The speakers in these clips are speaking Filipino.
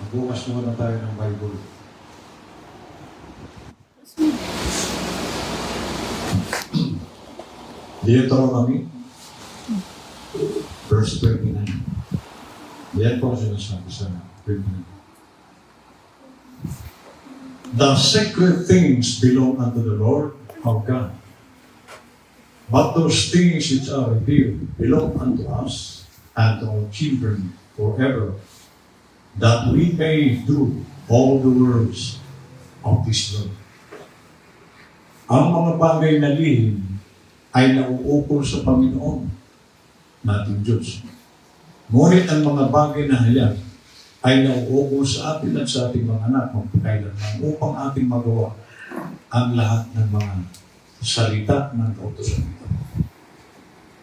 Bukas muna tayo ng Bible. Deuteronomy, verse 29. Yan po ang sinasabi sa 29. The sacred things belong unto the Lord our God. But those things which are revealed belong unto us and to our children forever, that we may do all the words of this law. Ang mga bagay na lihim ay nauukol sa Panginoon nating Diyos. Ngunit ang mga bagay na hayag ay nauukol sa atin at sa ating mga anak magpakailanman upang ating magawa ang lahat ng mga salita ng kautusan nito.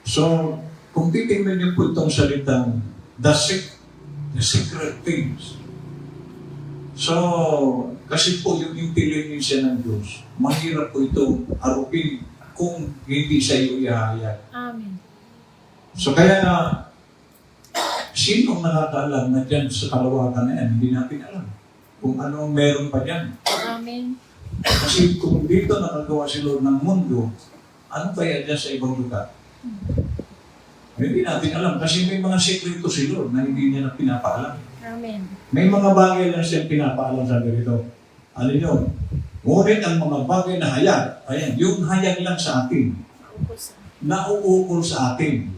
So, kung titingnan niyo po itong salitang the secret things. So, kasi po yung intelligence ng Diyos, mahirap po ito arupin kung hindi sa iyo ihahayag. Amen. So, kaya sino ang nakakaalam na dyan sa kalawakan na yan? Hindi natin alam kung ano meron pa dyan. Amen. Kasi kung dito nakagawa si Lord ng mundo, ano kaya dyan sa ibang lugar? Hindi natin alam kasi may mga sekreto si Lord na hindi niya na pinapaalam. Amen. May mga bagay lang siya pinapaalam sa ganito. Ano yun? Ngunit ang mga bagay na hayag, ayan, yung hayag lang sa atin, nauukol sa atin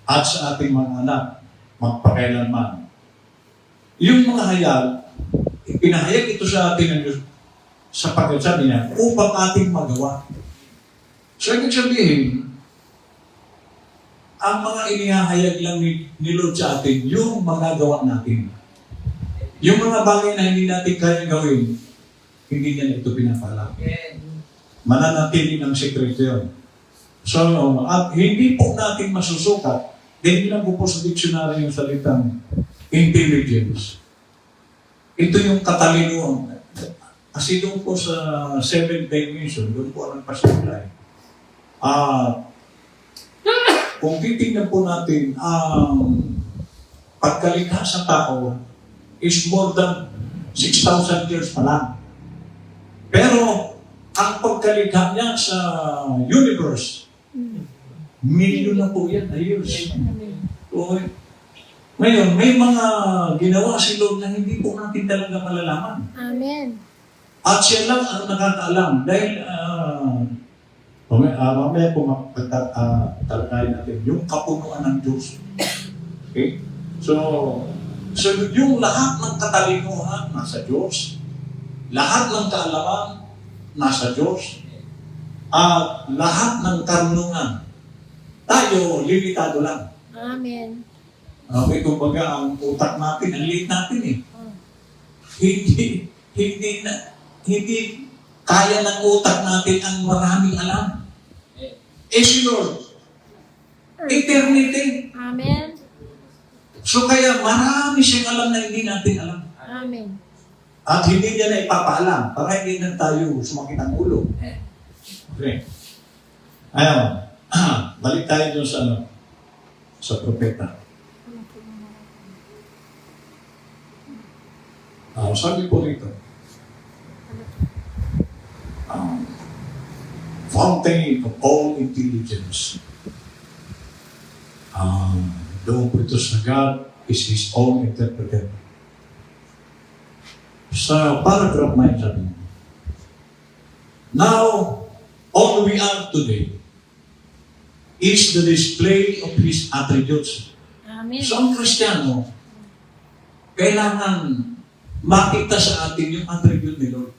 at sa ating mga anak, magpakailanman. Yung mga hayag, ipinahayag ito sa atin ng Diyos sapagkat sabi niya, upang ating magawa. So, ibig sabihin, ang mga inihahayag lang ni Lord sa atin, yung magagawa natin. Yung mga bagay na hindi natin kaya gawin, hindi niya na ito pinapaalam. Mananatili ng sekreto yun. So, at hindi po natin masusukat, hindi lang po sa dictionary yung salitang intelligence. Ito yung katalinuhan. Kasi doon po sa 7th dimension, doon po ang nagpasuklay. Kung titignan po natin, ang pagkalikha sa tao is more than 6,000 years pa lang. Pero, ang pagkalikha niya sa universe, milyon na po yan na years. So, ngayon, may mga ginawa si Lord na hindi po natin talaga malalaman. Amen. At siya lang ang nakakaalam dahil mamaya po talakayin natin yung kapunuan ng Diyos. Okay? So yung lahat ng katalinuhan nasa Diyos, lahat ng kaalaman nasa Diyos, at lahat ng karunungan, tayo limitado lang. Amen. Okay, kumbaga ang utak natin, ang liit natin eh. Hindi kaya ng utak natin ang maraming alam. Si Lord, eternity. Amen. So kaya marami siyang alam na hindi natin alam. Amen. At hindi niya na ipapaalam para hindi na tayo sumakit ang ulo. Okay. Ayaw, balik tayo dun sa propeta. Sabi po rito, fountain of all intelligence. Doon po ito sa God is His own interpreter. Sa paragraph 9 sabi niya, now, all we are today is the display of His attributes. Amen. So ang Kristiyano, kailangan makita sa atin yung attribute ni Lord.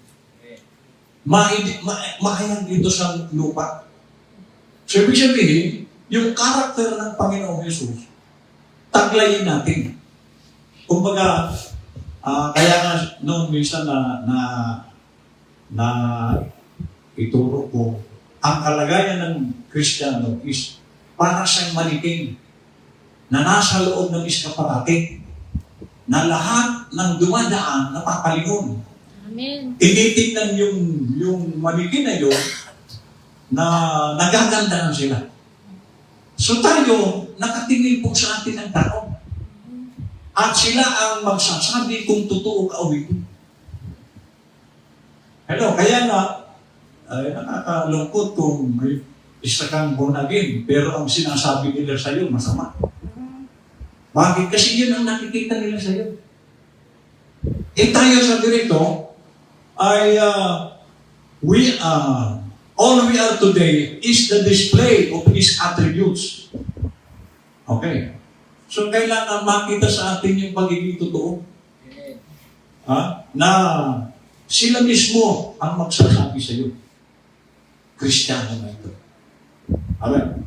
Mahayag dito sa lupa. So, ibig sabihin, yung karakter ng Panginoong Jesus, taglayin natin. Kumbaga, kaya nga noong minsan na ituro ko, ang kalagayan ng Kristiyano is para siyang maniking na nasa loob ng iskaparate na lahat ng dumadaan napapalingon. Amen. Tinitingnan yung manikin na yun na nagagandahan sila. So tayo, nakatingin po sa atin ang tao. At sila ang magsasabi kung totoo ka o hindi. Hello, kaya nga, ay nakakalungkot kung may isa kang born again, pero ang sinasabi nila sa iyo masama. Bakit? Kasi yun ang nakikita nila sa iyo. Tayo sa dirito ay all we are today is the display of His attributes. Okay. So kailangan makita sa atin yung pagiging totoo. Na sila mismo ang magsasabi sa iyo. Kristiyano na ito. Amen.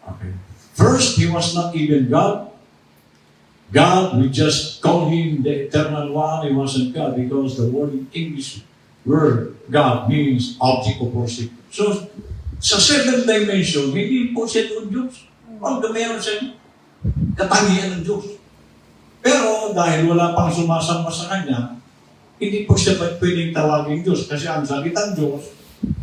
Okay. First, He was not even God. God, we just call Him the Eternal One. He wasn't God because the word in English word God means object of worship. So, sa seventh dimension, hindi po siya doon Diyos. Although meron siya katangian ng Diyos. Pero dahil wala pang sumasamba sa Kanya, hindi po siya pwedeng tawagin Diyos kasi ang salitang Diyos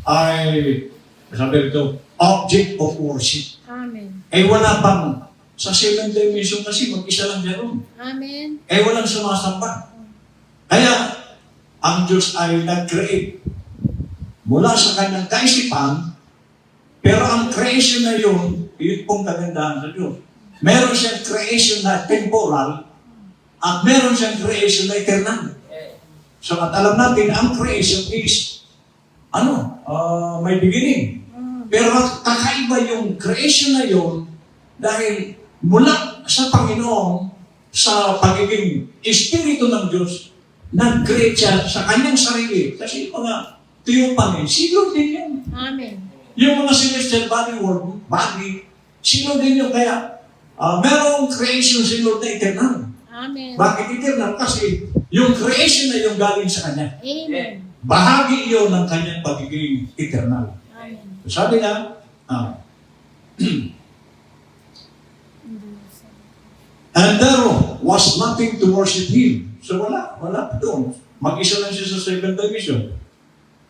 ay, sabi rito, object of worship. Amen. Wala pang, sa seventh dimension kasi mag-isa lang siya ron. Amen. Walang sumasamba. Kaya, ang Diyos ay nag-create mula sa kanyang kaisipan, pero ang creation na yun pong kagandahan sa Diyos. Meron siyang creation na temporal at meron siyang creation na eternal. So, at alam natin, ang creation is may beginning. Pero kakaiba yung creation na yun dahil mula sa Panginoon, sa pagiging Espiritu ng Diyos, nag-create siya sa kanyang sarili. Kasi yung mga tiyupan silo din yun. Amen. Yung mga celestial body, silo din yun. Kaya, merong creation si Lord na eternal. Amen. Bakit eternal? Kasi yung creation na yung galing sa Kanya. Amen. Bahagi iyon ng Kanyang pagiging eternal. Amen. Sabi niya, and there was nothing to worship Him. So wala doon. Mag-isa lang siya sa seventh dimension.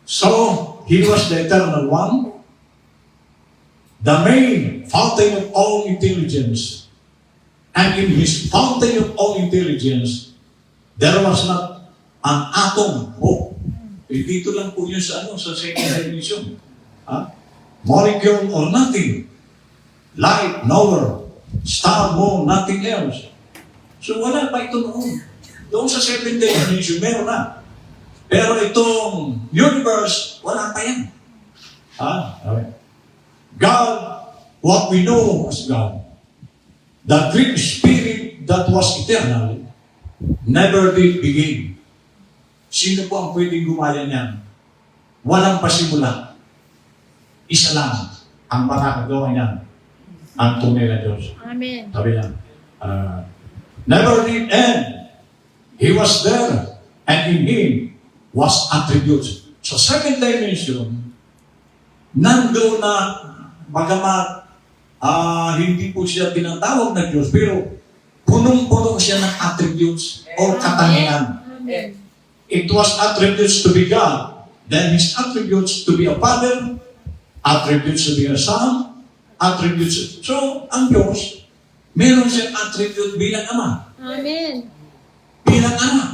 So, He was the eternal one, the main fountain of all intelligence. And in His fountain of all intelligence, there was not an atom. Dito lang po yun sa second dimension. Molecule or nothing. Light, nowhere. Star, moon, nothing else. So wala pa ito noon. Doon sa seventh dimension, meron na. Pero itong universe, wala pa yan. God, what we know as God, the Greek Spirit that was eternal, never did begin. Sino po ang pwedeng gumaya niyan? Walang pasimula. Isa lang ang makakagawa niyan. Ang tunay na Diyos. Amen. Sabi niya, never did end. He was there, and in Him was attributes. Sa second dimension, nandoon na, bagamat hindi po siya tinatawag na Diyos, pero punong-puno siya ng attributes o katangian. Amen. It was attributes to be God, then His attributes to be a Father, attributes to be a Son, attributes. So, ang Diyos, meron siyang attribute bilang Ama. Amen. Bilang Anak.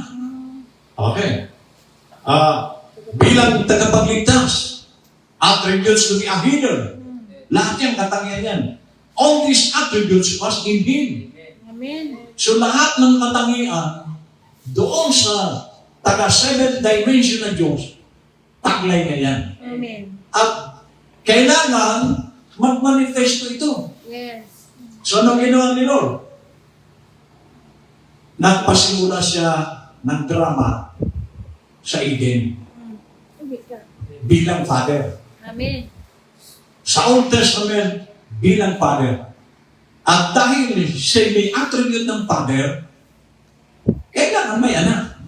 Okay. Bilang tagapagligtas, attributes to be a healer. Lahat yung katangian yan. All these attributes was in Him. Amen. So lahat ng katangian doon sa taga-seventh dimension na Diyos, taglay na yan. Amen. At kailangan mag-manifesto ito. Yes. So anong ginawa ni Lord? Nagpasimula siya ng drama sa Eden bilang Father. Amen. Sa Old Testament, bilang Father. At dahil siya may attribute ng Father, kailangan may anak.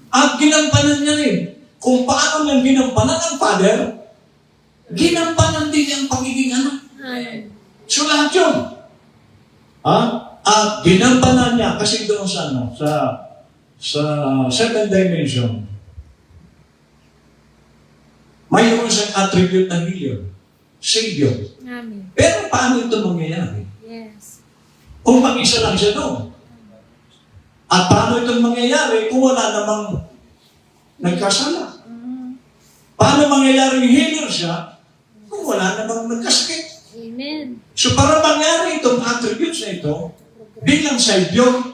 At ginampanan niya rin. Kung paano niya ginampanan ang Father, ginampanan din ang pagiging anak. Amen. So lahat yun. At ginampanan niya kasi doon sa seventh dimension, mayroon siyang attribute ng healer, Savior. Amen. Pero paano ito mangyayari? Yes. Kung mag-isa lang siya doon. At paano itong mangyayari kung wala namang nagkasala? Paano mangyayari healer siya kung wala namang nagkasakit? Amen. So para mangyari itong attributes na ito, bilang Savior,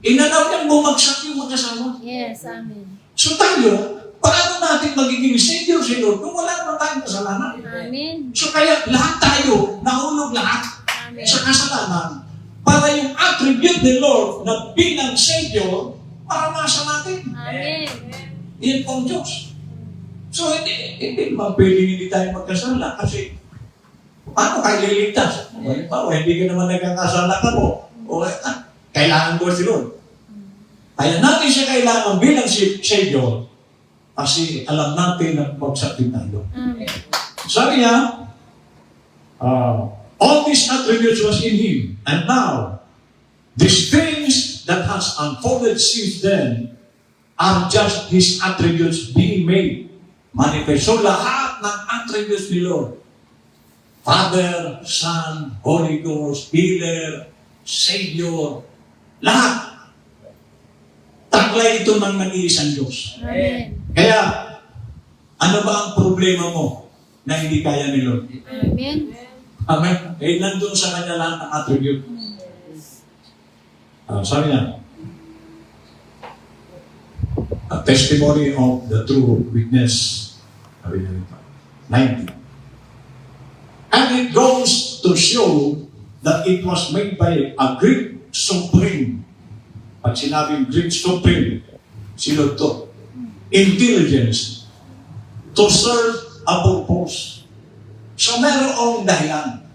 inalaw niyang bumagsak yung magkasama. Yes, amen. So tayo, paano natin magiging Savior si Lord kung wala naman tayong kasalanan? Amen. So kaya lahat tayo, nahulog lahat Amen. sa kasalanan para yung attribute ni Lord na bilang Savior, maranasan natin. Amen. Yan po ang Diyos. So hindi naman pwedeng hindi tayo magkasala kasi paano kayo liligtas? Halimbawa, hindi ka naman nagkakasala ka mo. O kailangan ko si Lord. Kaya natin siya kailangan bilang Savior kasi alam natin na bagsak din tayo. Amen. Sabi niya, all these attributes was in Him. And now, these things that has unfolded since then are just His attributes being made manifest. So lahat ng attributes ni Lord, Father, Son, Holy Ghost, Healer, Savior, lahat. Taglay ito ng nag-iisang Diyos. Amen. Kaya, ano ba ang problema mo na hindi kaya ni Lord? Amen. Amen. Eh, nandun sa kanya lahat ng attribute. Sabi niya, a testimony of the true witness. Sabi niya ito. 90. And it goes to show that it was made by a great supreme. Pag sinabing great supreme, sino to? Intelligence to serve a purpose. So merong dahilan.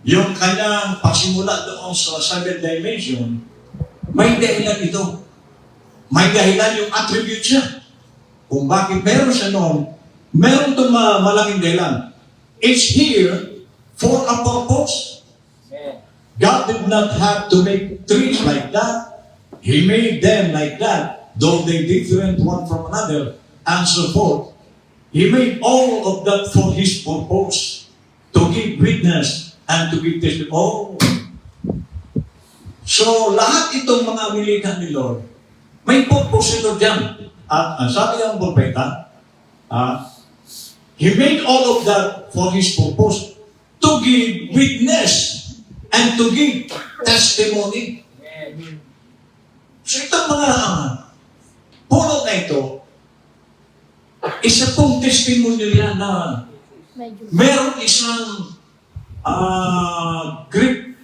Yung kanyang pasimula doon sa seventh dimension, may dahilan ito. May dahilan yung attribute siya. Kung bakit meron siya noon, meron itong malaking dahilan. It's here for a purpose. God did not have to make trees like that. He made them like that, though they different one from another, and so forth. He made all of that for His purpose, to give witness and to give testimony. Oh. So, lahat itong mga milika ni Lord, may purpose si Lord yan. At sabi ng propeta, He made all of that for His purpose, to give witness and to give testimony. So itong mga pulot na ito, isa pong testimonyo yan na Medyo. meron isang Greek,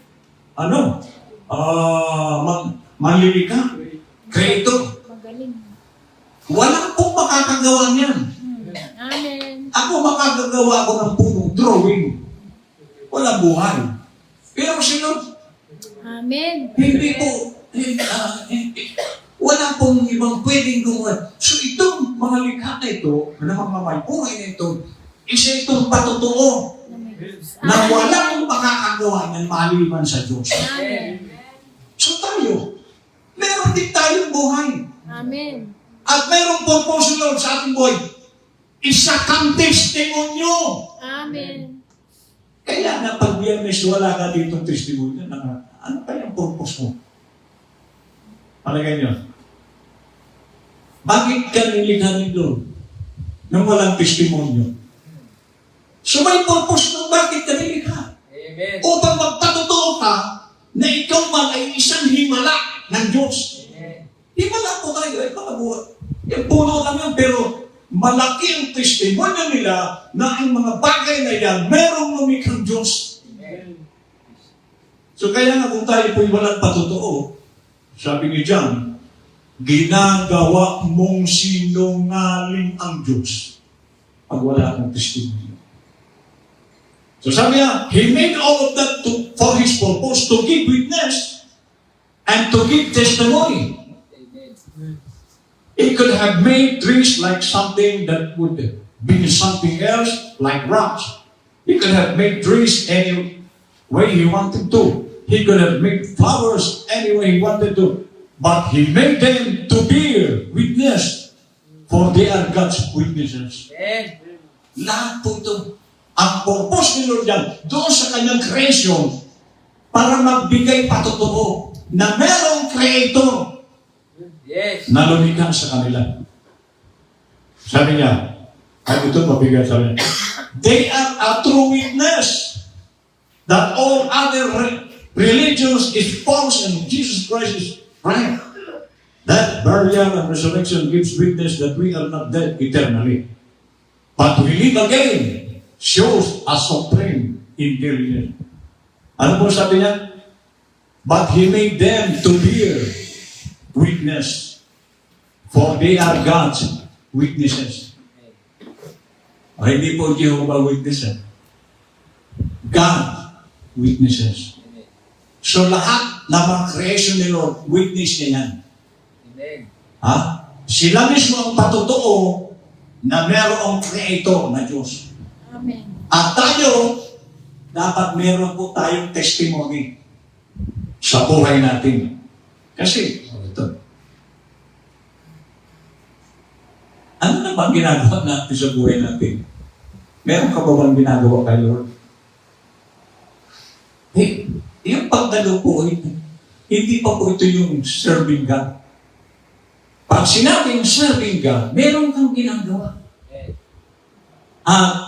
manlilika, creator. Magaling. Walang pong makakagawa niyan. Amen. Ako makagagawa ako ng punong drawing. Walang buhay. Pero si Lord, Amen. hindi po, wala pong ibang pwedeng gumawa. So itong mga likha na ito, na mga may buhay na ito, isa itong patotoo na walang makakagawa ng maliban sa Diyos. Amen. So tayo, meron din tayong buhay. Amen. At merong purpose Lord sa ating buhay. Isa kang testimonyo. Amen. Kaya na pag Biyernes wala ka ditong testimonyo, ano kayang purpose mo? Palagay niyo. Bakit ka nilikha ni Lord nang walang testimonyo? So may purpose nung bakit ka nilikha. Amen. Upang magpatotoo ka na ikaw man ay isang himala ng Diyos. Himala po tayo, ay mga buhay. Yung puno lang yan, pero malaki ang testimonyo nila na ang mga bagay na yan, merong lumikhang Diyos. So kaya nga kung tayo po'y walang patotoo, sabi ni John, ginagawa mong sinungaling ang Diyos pag wala kang testimonyo. So sabi niya, He made all of that for His purpose, to give witness and to give testimony. He could have made trees like something that would be something else, like rocks. He could have made trees any way He wanted to. He could have made flowers any way He wanted to. But He made them to bear witness, for they are God's witnesses. Lahat po ito. Ang purpose ni Lord yan, doon sa kanyang creation, para magbigay patotoo na merong creator Yes. na lumikha sa kanila. Sabi niya, ay ito mabigat sabi niya, they are a true witness that all other religions is false and Jesus Christ is right. That burial and resurrection gives witness that we are not dead eternally. But we live again shows a supreme intelligence. Ano po sabi niya? But He made them to bear witness, for they are God's witnesses. O, hindi po Jehovah Witnesses. God witnesses. So lahat ng mga creation ni Lord, witness niya yan. Amen. Ha? Sila mismo ang patotoo na mayroong creator na Diyos. Amen. At tayo, dapat meron po tayong testimony sa buhay natin. Kasi, ito. Ano na ba ginagawa natin sa buhay natin? Meron ka ba bang ginagawa kay Lord? Yung pagdalo po, hindi pa po ito yung serving God. Pag sinabing serving God, meron kang ginagawa.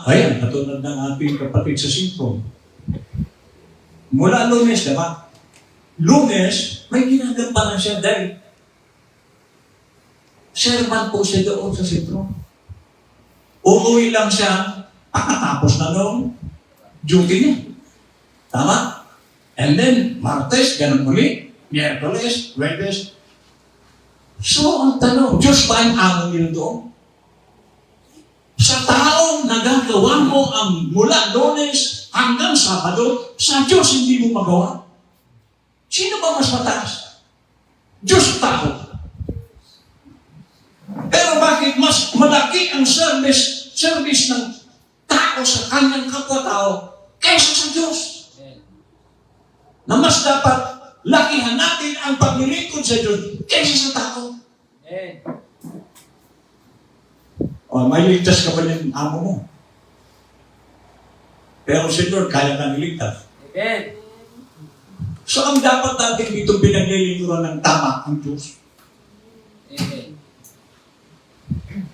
Ayan, katulad ng ating kapatid sa Sintong. Mula Lunes, diba? Lunes, may ginagampanan siya dahil servant po siya doon sa sentro. Uuwi lang siya, pakatapos na noong duty niya. Tama? And then, Martes, ganun muli, Miyerkules, Webes. So, ang tanong, Diyos ba ang amo nila doon? Sa taong nagagawa mo ang mula Lunes hanggang Sabado, sa Diyos hindi mo magawa. Sino ba mas mataas? Diyos o tao? Pero bakit mas malaki ang service ng tao sa kanyang kapwa-tao kaysa sa Diyos? Na mas dapat lakihan natin ang paglilingkod sa Diyos kaysa sa tao. O, may ligtas ka pa ng amo mo. Pero si Lord, kaya kang iligtas. Amen. So, ang dapat natin dito pinaglilingkuran ng tama ang Diyos. Amen.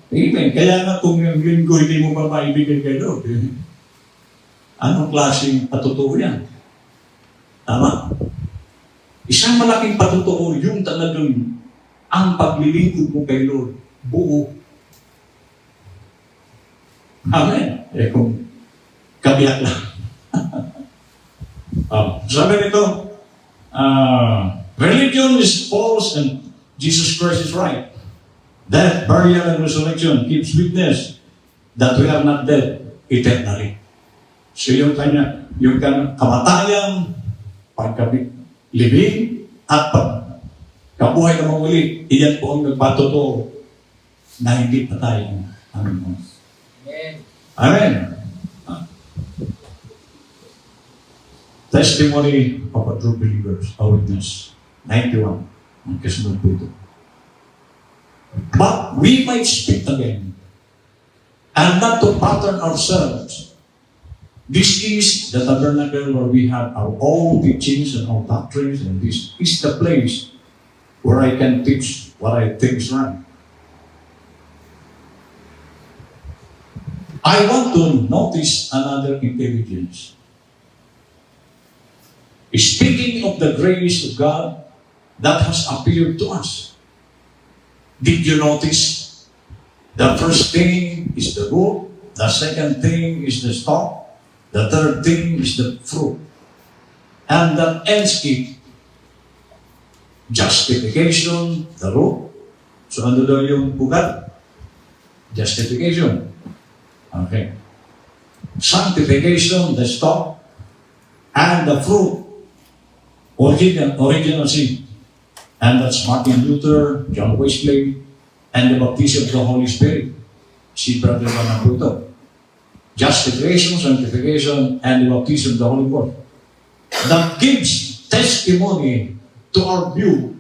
Amen. Kaya nga kung yung linggo hindi mo pa maibigay kay Lord, anong klaseng patutuo yan? Tama? Isang malaking patutuo, yung talagang ang paglilingkod mo kay Lord, buo. Amen. Kung kabiyak lang. Sabi nito, religion is false and Jesus Christ is right. Death, burial, and resurrection keeps witness that we are not dead eternally. So yung kamatayan, pagkalibing, at kabuhay na muli, iyan po ang nagpatotoo na hindi patay ang Panginoon. Amen. Amen. Testimony of a true believers, a witness. 91. Ang kasunod po ito. But we might speak again and not to pattern ourselves. This is the tabernacle where we have our own teachings and our doctrines, and this is the place where I can teach what I think is right. I want to notice another intelligence. Speaking of the grace of God that has appeared to us, did you notice? The first thing is the root, the second thing is the stalk, the third thing is the fruit. And that ends it. Justification, the root. So ano daw yung bugat? Justification. Okay. Sanctification, the stalk, and the fruit, original sin. And that's Martin Luther, John Wesley, and the baptism of the Holy Spirit. Si Brother Manaputo. Justification, sanctification, and the baptism of the Holy Ghost. That gives testimony to our view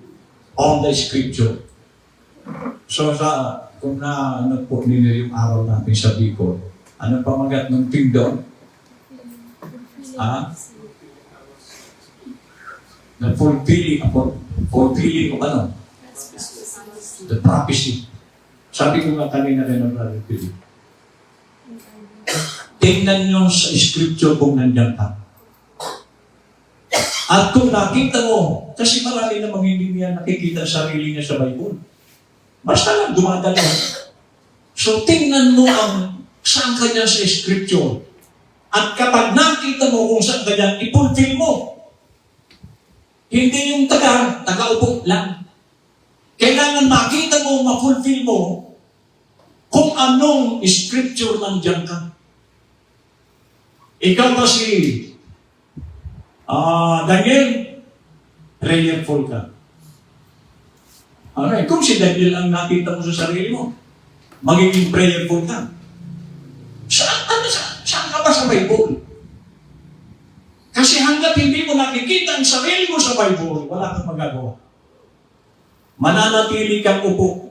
on the Scripture. So kung ano po ninyo yung araw natin sa Bicol, ano pamagat ng team doon? The fulfilling of ano? The prophecy. Sabi ko nga kanina rin ng Brother Philip, tingnan nyo sa scripture kung nandiyan ka. At kung nakita mo, kasi marami namang hindi niya nakikita ang sarili niya sa Bible. Basta lang dumadala. So tingnan mo ang saan ka niya sa scripture. At kapag nakita mo kung saan ka niya, ipulfill mo. Hindi yung taga-upo lang. Kailangan makita mo, ma-fulfill mo kung anong scripture nandiyan ka. Ikaw ba si Daniel? Prayerful ka. Okay. Kung si Daniel ang nakita mo sa sarili mo, magiging prayerful ka. Saan ka ba sa Bible? Kasi hanggat hindi mo nakikita ang sarili mo sa Bible, wala kang magagawa. Mananatili kang upo.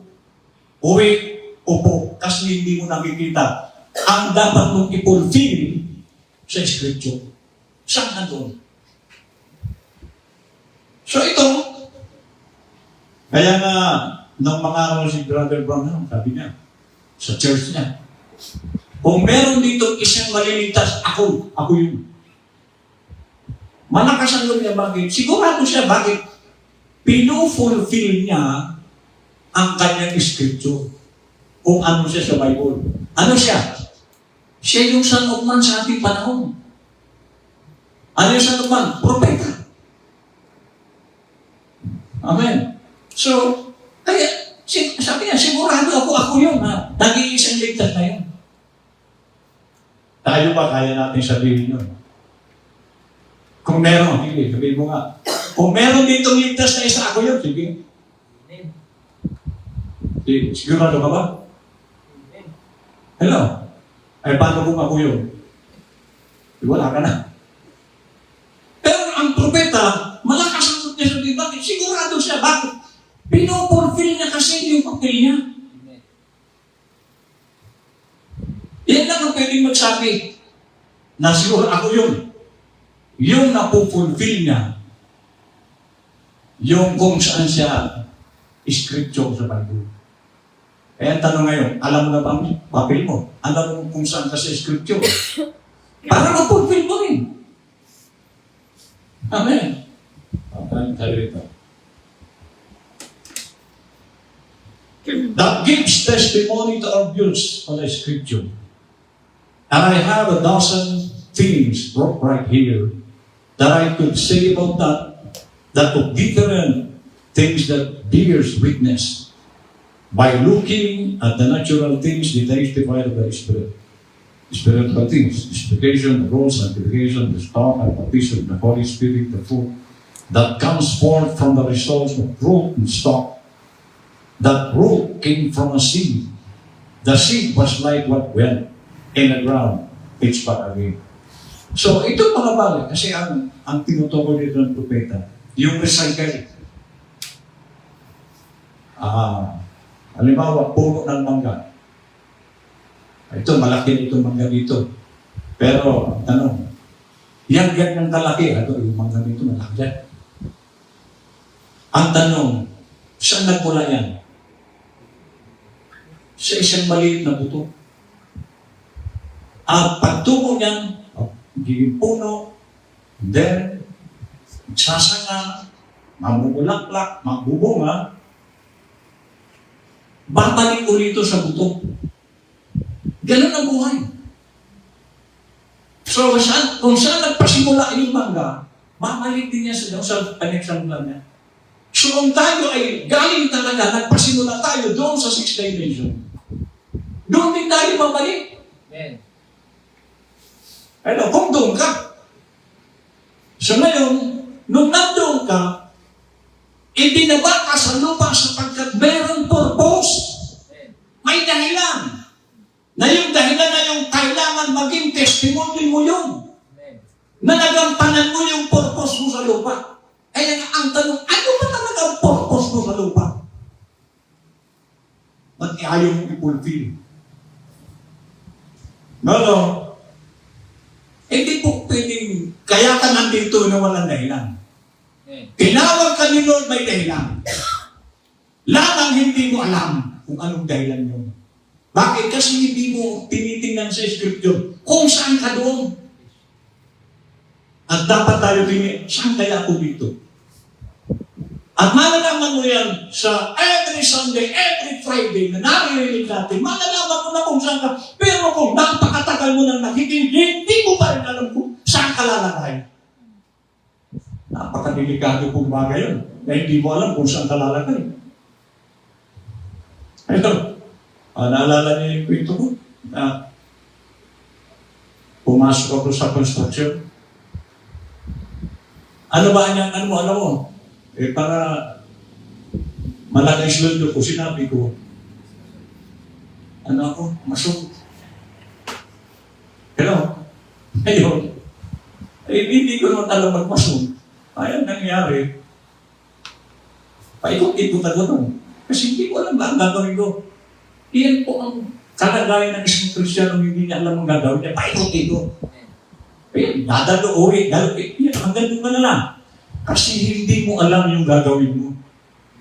Upo. Kasi hindi mo nakikita ang dapat mong ipulfill sa Scripture. Saan na doon? So ito, kaya nga, nung mga araw si Brother Branham, sabi niya, sa church niya, kung meron dito isang maliligtas, ako yun. Malakas ang loob niya, bakit? Sigurado siya, bakit? Pinufulfill niya ang kanyang scripture. Kung ano siya sa Bible. Ano siya? Siya yung Son of Man sa ating panahon. Ano yung Son of Man? Propeta. Amen. So, kaya, sabi niya, sigurado ako yun, ha? Nag-iisang ligtas na yun. Tayo ba kaya natin sabihin yun? Kung meron, sige, sabihin mo nga. Kung meron ditong ligtas na isa, ako yun, sige. Sigurado ka ba? Hello? Ay, paano kung ako yun? Wala ka na. Pero ang propeta, malakas ang niya sabihin, bakit? Sigurado siya, bakit? Pinupulfill niya kasi yung papel niya. Yan lang ang pwedeng magsabi na siguro ako yun. Yung napupulfill niya, yung kung saan siya scripture sa Bible. Kaya tanong ngayon, alam mo na ba ang papel mo? Alam mo kung saan ka sa scripture? Para mapulfill mo rin. Amen. That gives testimony to our views on the scripture. And I have a dozen things right here that I could say about that of different things that bears witness by looking at the natural things that testified by the Spirit. Spiritual things, justification, the role, sanctification, the start and baptism of the Holy Spirit, the fruit that comes forth from the results of root and stock. That root came from a seed. The seed was like what went in the ground. It's back again. So, ito mga bagay, kasi ang tinutukoy dito ng propeta, yung recycle. Halimbawa, puno ng mangga. Ito, malaki itong mangga dito. Pero, tanong, yan ganyang kalaki, yung mangga dito, malaki yan. Ang tanong, saan nagmula yan? Sa isang maliit na buto. At pagtubo niyan, giging puno, then, sasanga, mamumulaklak, magbubunga, babalik ulit sa buto. Ganun ang buhay. So, kung saan nagpasimula yung mangga, babalik din niya sa panexambulan niya. So, kung tayo ay galing talaga, nagpasimula tayo doon sa 6th dimension, doon din tayo babalik. Amen. Ano, kung doon ka. So ngayon, nung nandoon ka, ibinaba ka sa lupa sapagkat meron purpose. May dahilan. Na yung dahilan na yung kailangan maging testimony mo yun. Na nagampanan mo yung purpose mo sa lupa. Kaya ang tanong, ano ba talaga ang purpose mo sa lupa? Ba't ayaw mo i-fulfill? No. Hindi po pwedeng, kaya ka nandito na walang dahilan. Tinawag ka ni Lord, may dahilan. Lang hindi mo alam kung anong dahilan yun. Bakit? Kasi hindi mo tinitingnan sa Scripture kung saan ka doon. At dapat tayo tingin, saan kaya ako dito? At malalaman mo yan sa every Sunday, every Friday na naririnig natin. Malalaman mo na kung saan ka. Pero kung napakatagal mo nang nakikinig, hindi mo pa rin alam kung saan ka lalagay. Napakadelikado kong bagay yun. Na hindi mo alam kung saan ka lalagay. Ito, naalala niyo yung kwento ko? Pumasok ako sa construction. Ano ba yan? Ano mo? Para malaki sweldo ko, sinabi ko, masok. Pero, ngayon, hindi ko naman alam magmasok. Ay, ang nangyari, paikot-ikot ako doon. Kasi hindi ko alam ba ang gagawin ko. Iyan po ang kalagayan ng isang Kristiyano, hindi niya alam ang gagawin niya. Paikot-ikot. Dadalo, uwi, hanggang doon ka na lang. Kasi hindi mo alam yung gagawin mo.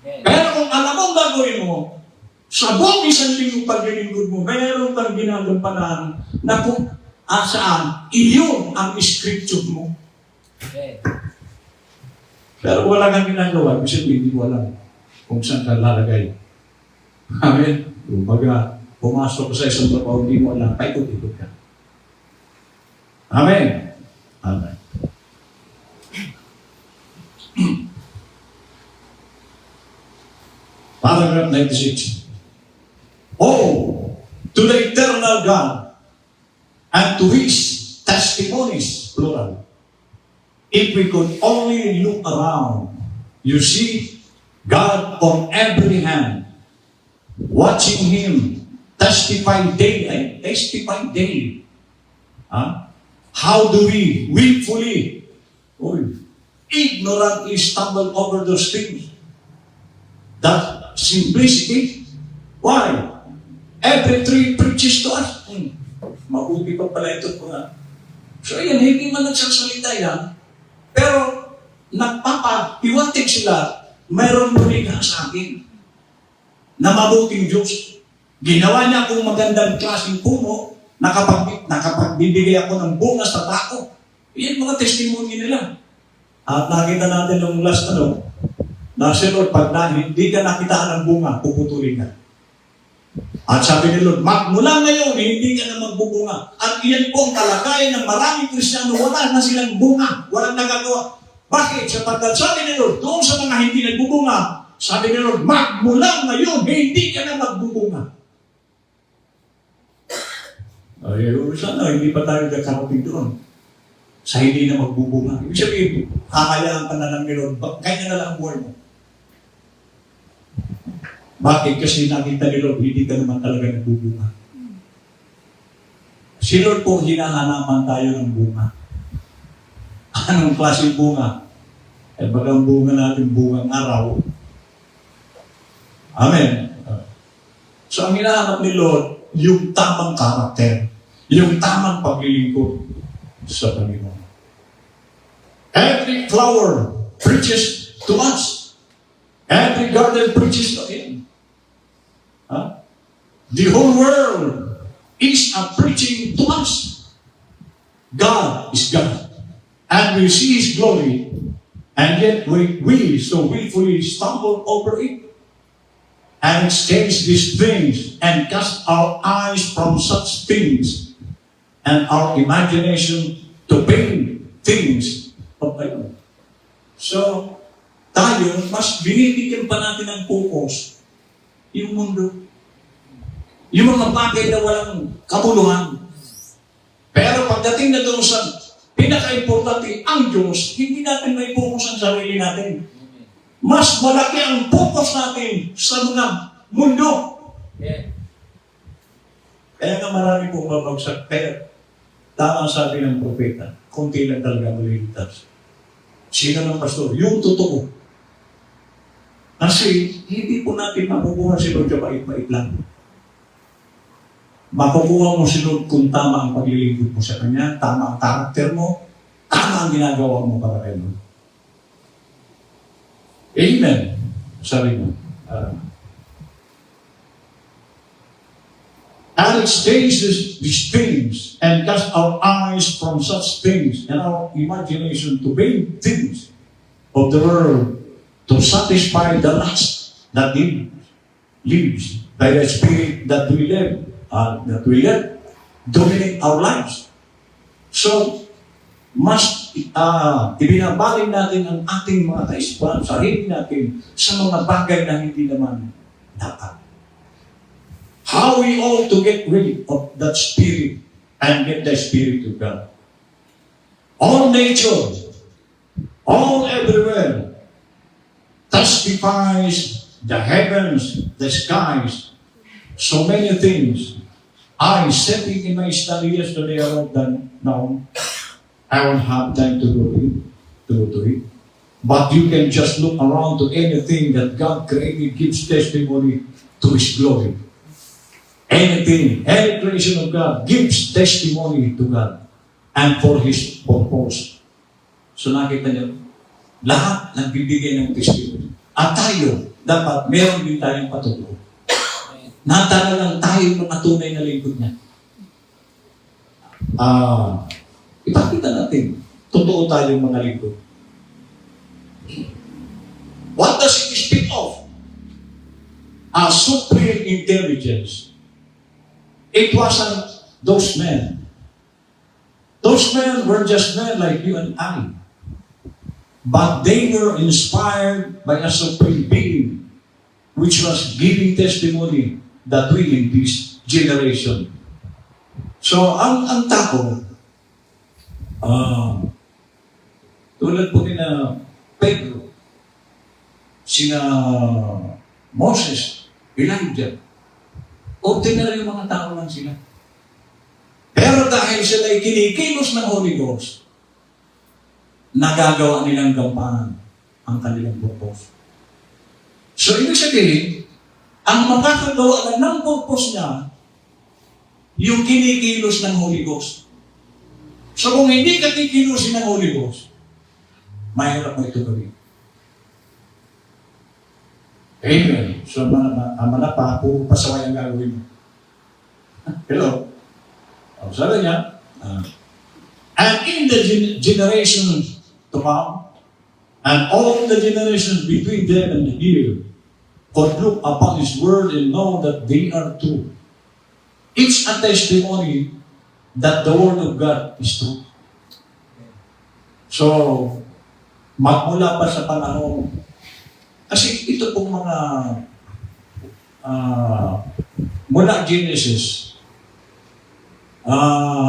Pero kung alam mo ang gagawin mo, sa buong isang lingkong paglilingkod mo, mayroon kang ginagampanan na kung saan, iyon ang scripture mo. Pero wala kang ginagawa, kasi hindi mo alam kung saan ka lalagay. Amen? Kumbaga, pumasok sa isang trabaho, hindi mo alam, paikot-ikot ka. Amen? Amen. Paragraph 96. Oh, to the eternal God and to His testimonies, plural. If we could only look around, you see God on every hand, watching Him testify daily. How do we willfully, ignorantly stumble over those things? That simplicity. Why? Every tree preaches to us. Mabuti pa pala ito po nga. So yan, hindi man nagsasalita yan, pero nagpapahiwatig sila, mayroon buliga sa akin na mabuting Diyos. Ginawa niya akong magandang klaseng puno, nakapagbibigay ako ng bunga sa tao. Yan mga testimony nila. At nakita natin ng last na si Lord, pag hindi ka nakitaan ng bunga, puputulin ka. At sabi ni Lord, mula ngayon, hindi ka na magbubunga. At iyan po ang kalagayan ng maraming Kristiyano, wala na silang bunga, walang nagagawa. Bakit? Sapagkat sabi ni Lord, doon sa mga hindi nagbubunga, sabi ni Lord, mula ngayon, hindi ka na magbubunga. Ay, sana hindi pa tayo nakarating doon sa hindi na magbubunga. Ibig sabihin, kakayaan ka na lang ni Lord, kanya na lang ang buhay mo. Bakit? Kasi nakita ni Lord, hindi ka naman talaga nagbubunga. Si Lord po, hinahanapan tayo ng bunga. Anong klaseng bunga? Bagang bunga natin, bungang araw. Amen. So, ang hinahanap ni Lord, yung tamang karakter, yung tamang paglilingkod sa Panginoon. Every flower preaches to us. Every garden preaches to Him. The whole world is a preaching to us. God is God. And we see His glory, and yet we so willfully stumble over it and exchange these things and cast our eyes from such things and our imagination to vain things of God. So, tayo, mas binibigyan pa natin ng focus yung mundo. Yung mga bagay na walang kabuluhan. Pero pagdating na doon sa pinaka-importante, ang Diyos, hindi natin may focus ang sarili natin. Mas malaki ang focus natin sa mga mundo. Kaya nga marami pong mabagsak. Kaya tama sabi ng propeta, kunti lang talaga maliligtas. Sino ng pastor? Yung totoo. Kasi hindi po natin makukuha si Lord sa bait-bait lang. Makukuha mo si Lord kung tama ang paglilingkod mo sa Kanya, tama ang karakter mo, tama ang ginagawa mo para kay Lord. Amen. Sabi mo. And exchange these things and cast our eyes from such things and our imagination to vain things of the world to satisfy the lust that lives by the Spirit that we let dominate our lives. So, mas ibinabaling natin ang ating mga kaisipan, sarili natin sa mga bagay na hindi naman dapat. How we ought to get rid of that spirit and get the Spirit of God. All nature, all everywhere, testifies the heavens, the skies, so many things. I sitting in my study yesterday about that now. I won't have time to go to it. But you can just look around to anything that God created gives testimony to His glory. Anything, any creation of God gives testimony to God and for His purpose. So nakita niyo, lahat nagbibigay ng testimony. At tayo, dapat meron din tayong patutuo. Natala lang tayo mga tunay na lingkod niya. Ipakita natin, totoo tayong mga lingkod. What does it speak of? A supreme intelligence. It wasn't those men. Those men were just men like you and I. But they were inspired by a supreme being which was giving testimony that we in this generation. So, ang tao, tulad po nila Pedro, sina Moses, Elijah, ordinary yung mga tao lang sila. Pero dahil sila ay kinikilos ng Holy Ghost, nagagawa nilang gampanan ang kanilang purpose. So, ibig sabihin, ang makakagawa lang ng purpose niya, yung kinikilos ng Holy Ghost. So, kung hindi ka kikilosin ng Holy Ghost, mahirap mo ito gawin. Amen. So, manapa, puro pasaway ang gagawin mo. Hello? Sabi niya, and in the generations to come, and all the generations between them and here, could look upon His word and know that they are true. It's a testimony that the word of God is true. So, magmula pa sa panahon, kasi ito pong mga mula Genesis,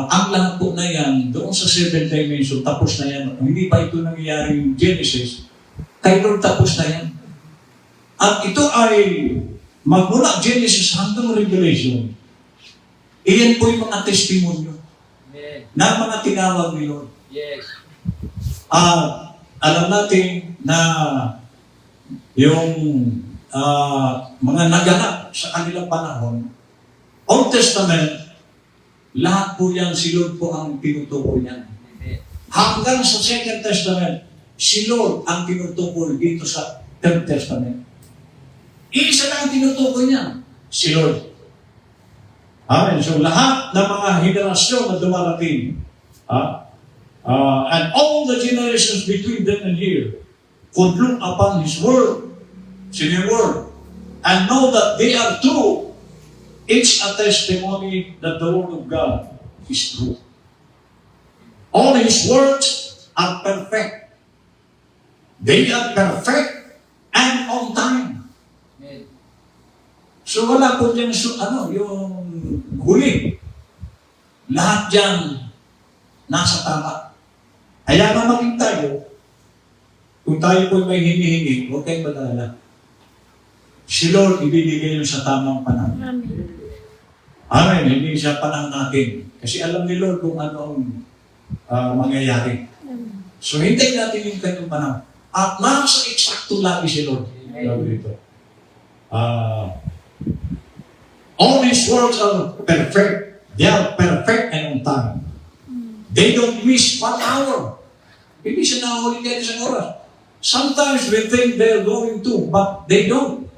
ang lahat po na yan, doon sa 7th dimension, tapos na yan. Hindi pa ito nangyayari yung Genesis, kay Lord tapos na yan. At ito ay magmula Genesis hanggang Revelation. Iyan po yung mga testimonyo na mga tinawag ni Lord. Yes. Alam natin na yung mga naganap sa kanilang panahon, Old Testament, lahat po yan, si Lord po ang tinutukoy niyan. Hanggang sa Second Testament, si Lord ang tinutukoy dito sa Third Testament. Isa lang ang tinutukoy niya, si Lord. Amen. So lahat ng mga henerasyon na dumarating, and all the generations between them and here, could look upon His word, His word, and know that they are true. It's a testimony that the word of God is true. All His words are perfect. They are perfect and on time. So wala po dyan yung huli. Lahat dyan nasa tama. Kaya nga maging tayo, kung tayo po may hinihingi, huwag kayong mag-alala. Si Lord ibibigay yun sa tamang panahon. Amen. Amen. Hindi siya panahon natin. Kasi alam ni Lord kung ano ang mangyayari. So hintayin natin yung kanyang panahon. At nasa eksakto lagi si Lord. Dito. All His words are perfect. They are perfect and on time. They don't miss 1 hour. Hindi siya nahuli kahit isang oras. Sometimes we think they're going to, but they don't.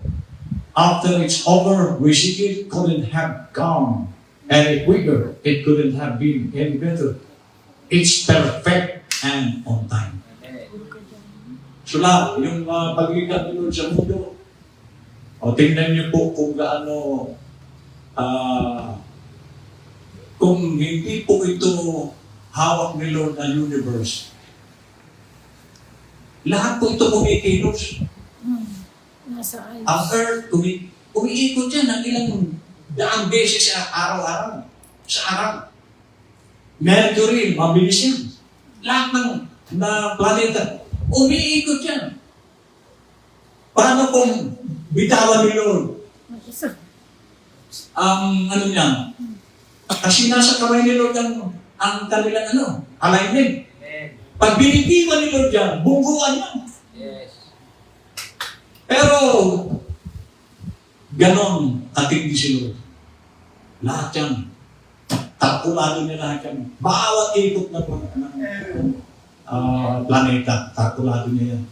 After it's over, we see it couldn't have gone any quicker. It couldn't have been any better. It's perfect and on time. Amen. So lahat, yung pag-ikat nyo sa mundo, o tingnan niyo po kung gaano, kung hindi po ito hawak ni Lord na universe, lahat po ito kumikilos. Nasa ayos. Ang earth, umiikot yan ng ilang daang beses sa araw-araw. Sa araw. Mercury, mabilis yan. Lahat ng na planeta, umiikot yan. Paano kung bitawan ni Lord Mag-isa. ang ano niya? Kasi nasa kamay ni Lord ang kanilang alignment. Amen. Pag binitiwan ni Lord yan, bungguan yan. Yes. Pero, ganon katindi si Lord. Lahat yan. Tarkulado niya lahat yan. Bawat ikot na planeta, tarkulado niya yan.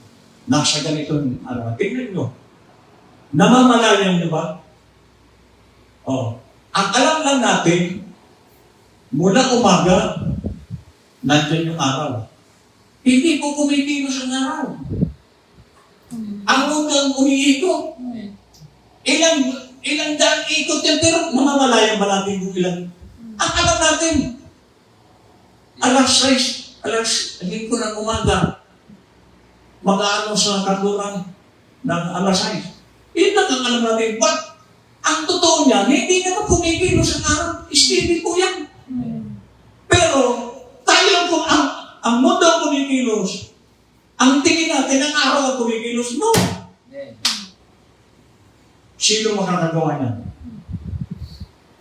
Nasa ganitong araw. Tingnan nyo. Namamalayan nyo ba? Ang alam lang natin, mula umaga, nandyan yung araw. Hindi po kumikilos ang araw. Ang mundang umiikot. Ilang daan ikot yan, pero namamalayan ba natin kung ilang? Ang alam natin, alas 5 ng umaga, mag-aano sa kanluran ng alas 6. Yun lang ang alam natin. But, ang totoo niyan, hindi naman kumikilos ang araw. Steady po yan. Pero, tayo po, ang mundo ang kumikilos. Ang tingin natin, ang araw ang kumikilos. No. Amen. Sino makakagawa niyan?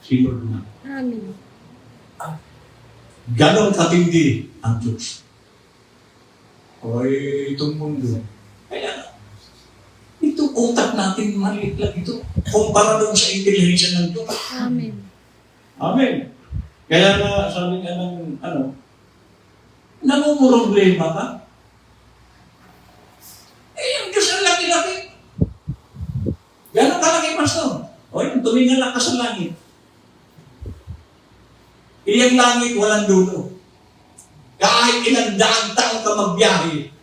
Si Lord na. Amen. Ganon katindi ang Diyos. Itong mundo. Kaya, ito utak natin, maliit lang ito. Kumpara doon sa intelihensya ng Diyos. Amen. Amen. Kaya nga, sabi nga ng, namumroblema ka? Ang Diyos ang laki-laki. Gano'ng kalaki, Pastor? Yun, tumingalak ka sa langit. Iyang langit, walang dulo. Kahit ilang daang taong ka magbiyahe,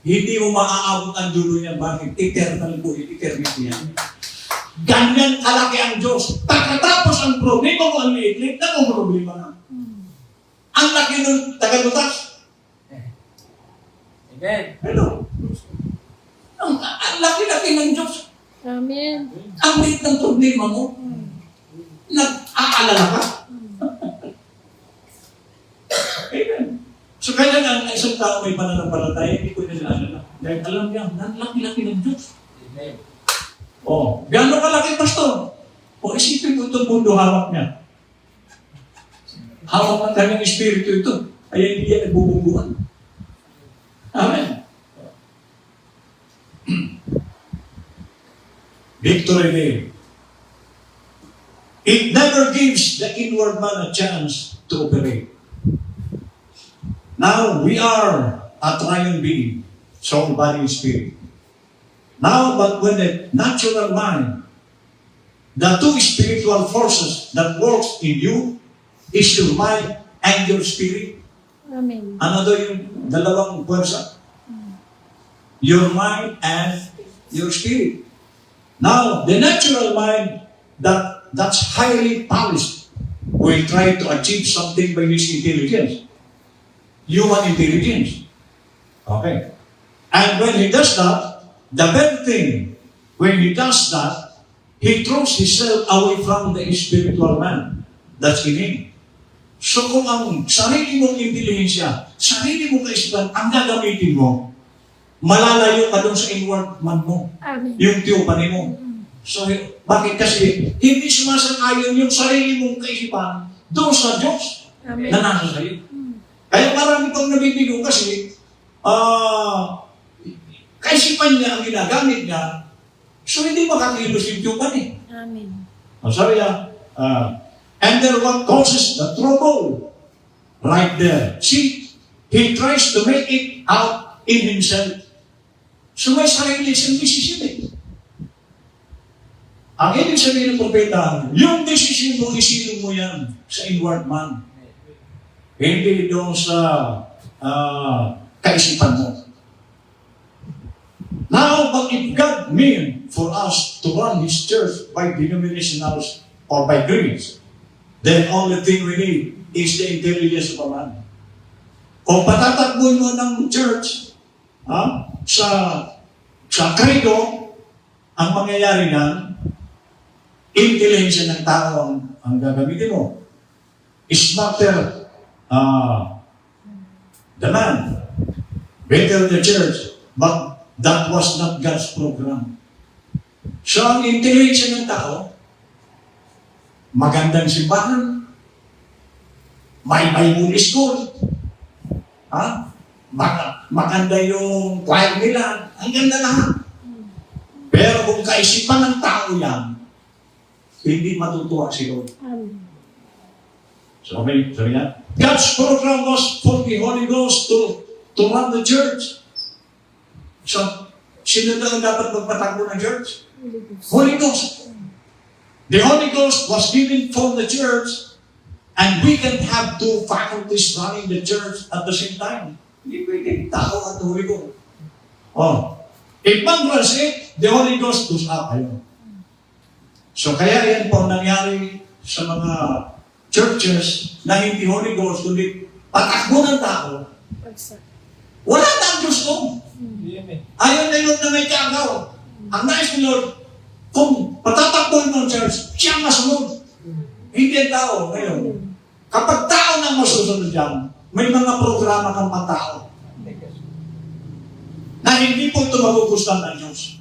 hindi mo maaabot ang dulo niya. Bakit? Eternal po, eternity yan. Ganyan kalaki ang Diyos. Pagkatapos ang problema mo, ang liit-liit, na problema na. Ang laki ng tagalutas. Amen. Ano? Ang laki-laki ng Diyos. Amen. Ang liit ng problema mo, nag-aalala ka. Amen. So kaya nga, ang isang tao may pananampalataya, hindi ko nilaalala. Dahil alam niya, ang laki-laki ng Diyos. Amen. Gano'ng kalaki, Pastor? Isipin ko itong mundo hawak niya. Hawak ang kanyang espiritu ito. Kaya hindi yan nagbubungguan. Amen. Victory Day. It never gives the inward man a chance to operate. Now, we are a triune being, soul, body, and spirit. Now, but when the natural mind, the two spiritual forces that works in you is your mind and your spirit. Amen. Ano daw yung dalawang puwersa? Your mind and your spirit. Now, the natural mind that's highly polished will try to achieve something by his intelligence. Human intelligence. Okay. And when he does that, the very thing, when he does that, he throws himself away from the spiritual man that's in him. So kung ang sarili mong intelihensya, sarili mong kaisipan, ang gagamitin mo, malalayo ka doon sa inward man mo, Amen. yung tiyupanin mo. So, bakit kasi hindi sumasang-ayon yung sarili mong kaisipan doon sa Diyos Amen. na nasa sa'yo. Kaya marami pang nabibigo kasi, kaisipan niya ang ginagamit niya, so hindi makakilos yung tiyupan eh. Amen. Sabi niya, and then what causes the trouble? Right there. See, he tries to make it out in himself. So may sarili siyang desisyon eh. Ang ibig sabihin ng propeta, yung desisyon mo, isilong mo yan sa inward man. Hindi doon sa kaisipan mo. Now, but if God mean for us to run His church by denominationals or by creeds, then only thing we need is the intelligence of a man. Kung patatakbuhin mo ng church sa credo, ang mangyayari na, intelligence ng tao ang gagamitin mo. Smarter the man, better the church, but that was not God's program. So, ang intelligence ng tao, magandang simbahan, may Bible school, maganda yung choir nila, ang ganda lahat. Pero kung kaisipan ng tao yan, hindi matutuwa si Lord. Amen. So, okay, sabi niya, God's program was for the Holy Ghost to run the church. So, sino daw dapat magpatakbo ng church? Holy Ghost. The Holy Ghost was given for the church, and we can have two faculties running the church at the same time. Hindi pwede tao at Holy Ghost. If man runs it, the Holy Ghost goes up. Ayun. So kaya yan po nangyari sa mga churches na hindi Holy Ghost, kundi patakbo ng tao. Wala tayong gusto. Ayaw na Lord na may kaagaw. Ang nais ni Lord, kung patatakbo ng church, siya ang masunod. Hindi ang tao. Ngayon, kapag tao nang masusunod dyan, may mga programa kang pantao na hindi po ito magugustuhan ng Diyos.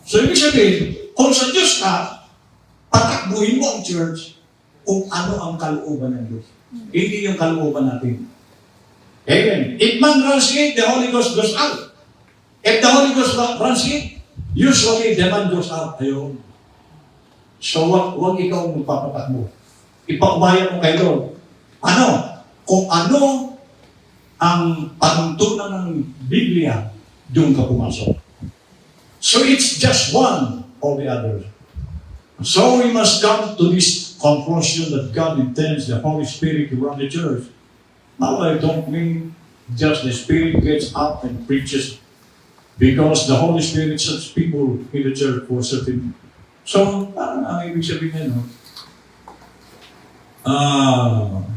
So, ibig sabihin, kung sa Diyos ka, patakbuhin mo ang church kung ano ang kalooban ng Diyos. Hindi yung kalooban natin. Amen. If man runs it, the Holy Ghost goes out. If the Holy Ghost runs it, usually the man goes out. Ayun. So, wag ikaw magpapatakbo. Ipakbayan mo kay Lord. Kung ano ang panuntunan ng Biblia, doon ka pumasok. So it's just one or the other. So we must come to this conclusion that God intends the Holy Spirit to run the church. Now I don't mean just the Spirit gets up and preaches, because the Holy Spirit sets people in the church for certain. So, parang ang ibig sabihin nyo,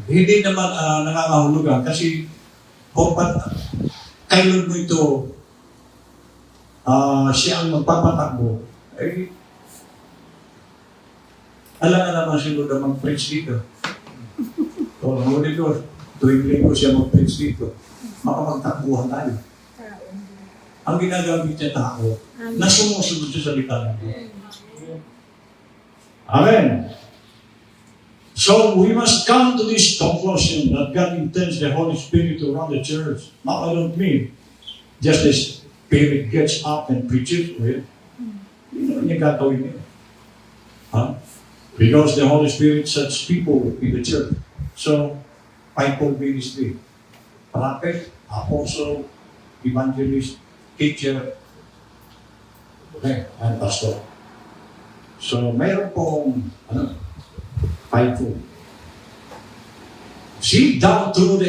hindi naman nangangahulugan kasi kung kailan mo ito siya ang magpapatakbo, alam na naman si Lord ang mag-preach dito. O, Holy Ghost, tuwing linggo siya mag-preach dito, makamagtakbuhan tayo. Ang ginagamit niya tao, na sumusunod sa salita ng Diyos. Amen. So we must come to this conclusion that God intends the Holy Spirit to run the church. Now I don't mean just the Spirit gets up and preaches with. Hindi niya gagawin niya. Because the Holy Spirit sets people in the church. So, fivefold ministry. Prophet, apostle, evangelist, teacher, and pastor. So, mayroon pong, fivefold. See, down through the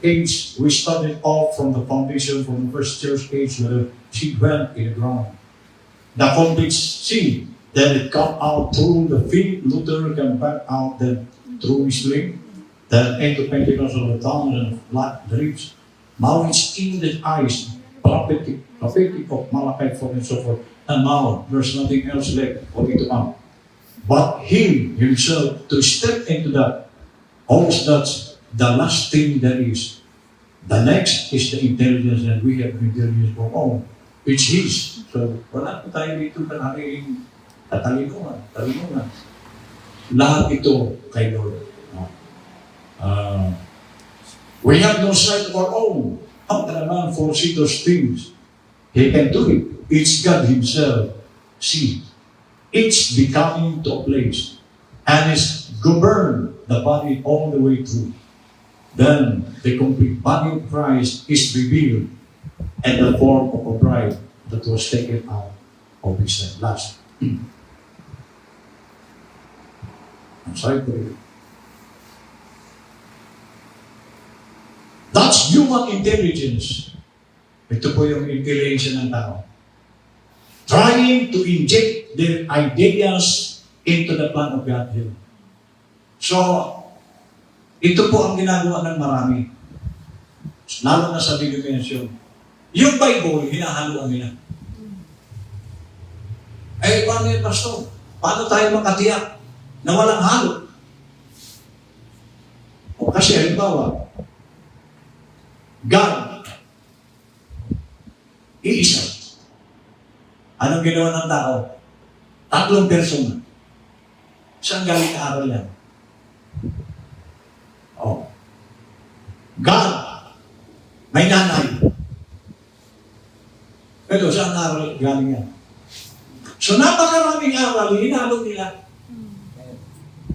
age, we started off from the foundation, from the first church age, where the seed went in the ground. The complete seed, then it come out through the feet, Luther came back out, then through his leg, then into Pentecost of the tongue and black ribs. Now it's in the eyes, prophetic of Malachi 4 and so forth. And now, there's nothing else left for it to come. But him himself to step into that, also that's the last thing there is. The next is the intelligence, and we have intelligence of our own. It's his. So, wala po tayo dito kanaring talinoan. Lahat ito kay Lord. We have no sight of our own. How can a man foresee those things? He can do it. It's God himself. See, it's becoming to a place and it's governed the body all the way through. Then the complete body of Christ is revealed and the form of a bride that was taken out of his head. Last. I'm sorry for you. That's human intelligence. Ito po yung intelligence ng tao. Trying to inject their ideas into the plan of God here. So, ito po ang ginagawa ng marami. Lalo na sa denomination. Yung Bible, hinahaluan nila. Eh, paano yung pastor? Paano tayo makatiyak na walang halo? O kasi, halimbawa, God, iisa. Anong ginawa ng tao? 3 persona. Saan galing aral yan? Oh. God, may nanay. Pero saan aral galing yan? So napakaraming aral, hinalo nila.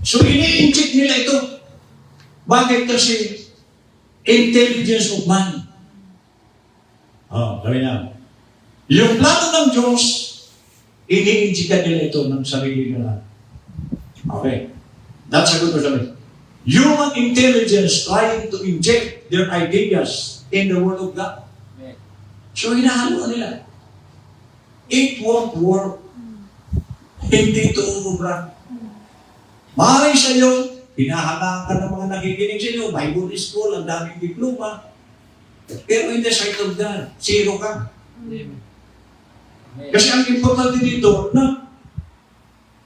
So ini-inject nila ito. Bakit? Kasi intelligence of man. Oh, sabi niya. Yung plano ng Diyos, ini-inject nila ito ng sarili nila. Okay. That's a good word. Human intelligence trying to inject their ideas in the Word of God. So, hinahaluan nila. It won't work. Hindi ito umubra. Maaaring sa iyo, hinahangaan ka ng mga nakikinig sa iyo, Bible school, ang daming diploma. Pero in the sight of God, zero ka. Kasi ang importante dito, na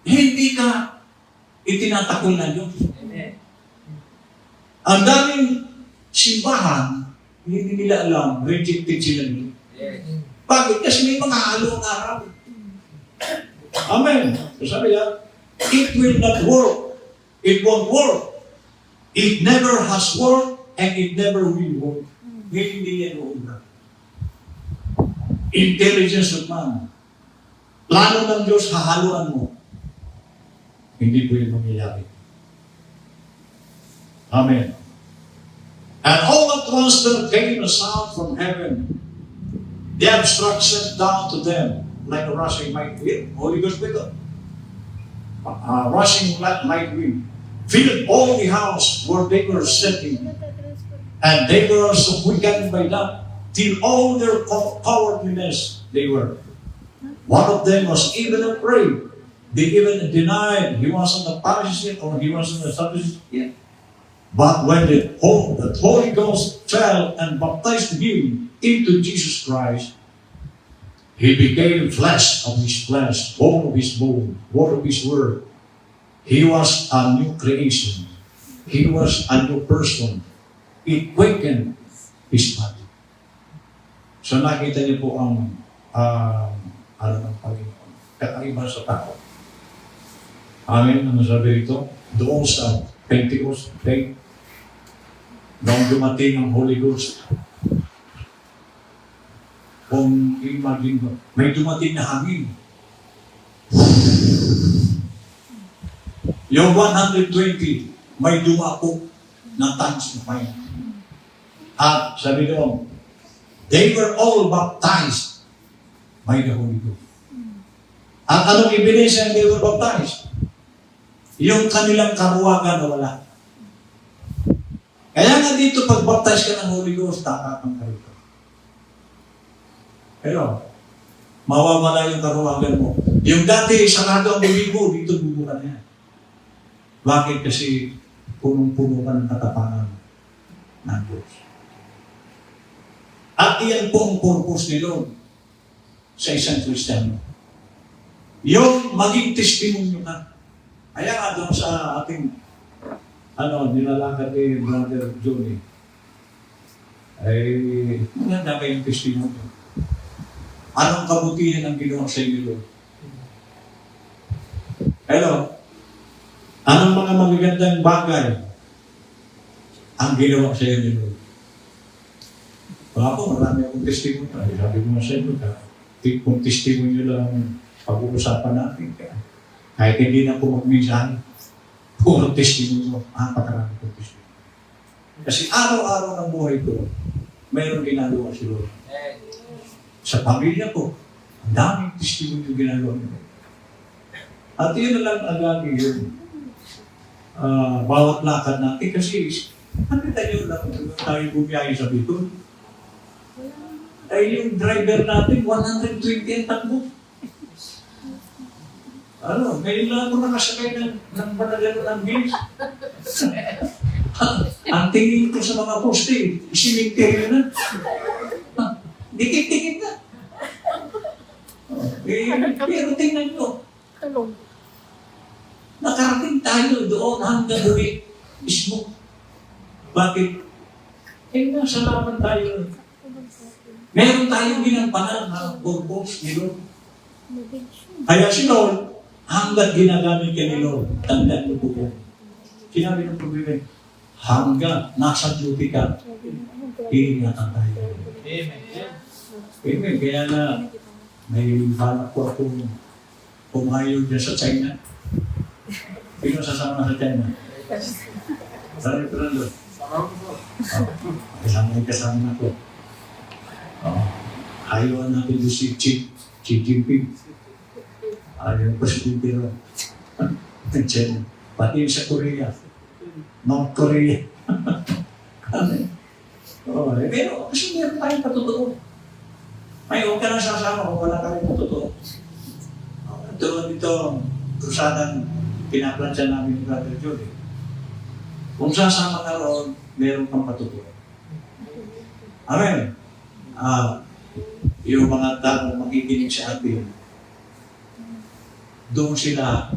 hindi ka itinatakol na Diyos. Ang daming simbahan, hindi nila alam, rejected sila nila. Bakit? Kasi may mga halo ang araw. Amen. So sabi niya, it will not work. It won't work. It never has worked and it never will work. Hindi yan uubra. Intelligence of man. Plano ng Diyos, hahaluan mo. Hindi po yung mangyayari. Amen. And all at once there came a sound from heaven. The obstruction down to them, like a rushing mighty wind. Holy Ghost with them. Rushing mighty wind. Filled all the house where they were sitting. And they were so quickened by that, till all their cowardliness they were. One of them was even afraid. They even denied he wasn't a Pharisee or he wasn't a Sadducee yet. But when the Holy Ghost fell and baptized him into Jesus Christ, he became flesh of his flesh, bone of his bone, word of his word. He was a new creation. He was a new person. It quickened his body. So nakita niyo po ang ano ng Panginoon. Kakaiba sa tao. Amen. Ano sabi ito? Doon sa Pentecost Day, noong dumating ang Holy Ghost, kung imagine mo, may dumating na hangin. Yung 120, may dumako na tongues of fire. At sabi doon, they were all baptized by the Holy Ghost. At anong ebidensya they were baptized? Yung kanilang karuwagan na wala. Kaya nga dito, pag baptize ka ng Holy Ghost, takapang ka rito. Pero, mawawala yung karuwagan mo. Yung dati, sarado ang bibig mo, dito bubukan na yan. Bakit? Kasi punong-puno ka ng katapangan ng Diyos. At iyan po ang purpose ni Lord sa isang Kristiyano. Yung maging testimonyo ka. Kaya nga doon sa ating nilalakad ni Brother Johnny, ay maganda kayong testimonyo. Anong kabutihan ang ginawa sa inyo, Lord? Hello? Anong mga magagandang bagay ang ginawa sa inyo, Lord? Wala po, marami akong testimonyo. Ay, sabi ko nga sa inyo, kung testimonyo lang pag-uusapan natin, kahit hindi na po magminsan, puro testimonyo, pakarami kong testimonyo. Kasi araw-araw ng buhay ko, mayroong ginagawa si Lord. Amen. Sa pamilya ko, ang daming testimony yung ginagawa nila. At yun na lang agagi yun. Bawat lakad natin kasi nakita nyo lang tayo bumiyahe sa Bicol. Ay yung driver natin, 120 ang takbo. Ngayon lang ako nakasakay ng panagano ng bilis. Ang tingin ko sa mga poste, simenteryo na. Dikit-dikit na. Pero tingnan ko, Talong. nakarating tayo doon hanggang uwi mismo. Bakit? Nasa laban tayo. Meron tayong ginampanan na purpose ni Lord. Kaya si Lord, hanggat ginagamit ka ni Lord, tandaan mo po yan. Sinabi ng problema, hanggat nasa duty ka, ingatan tayo. Amen. Kaya na, may balak ko akong pumayo dyan sa China. Sino sasama na sa China? Sabi ko lang doon. Kasama ko. Ayaw natin doon si Xi Jinping. Ayaw ko si Jinping. Ng China. Pati yung sa Korea. North Korea. Pero kasi meron tayong patutoo. May huwag ka lang sasama kung wala ka rin patutoo. Tulad dito, krusadang pinaplansya namin ni Brother Joey. Kung sasama ka roon, meron kang patutoo. Amen. Yung mga taong makikinig sa atin, doon sila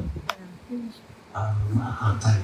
maakay.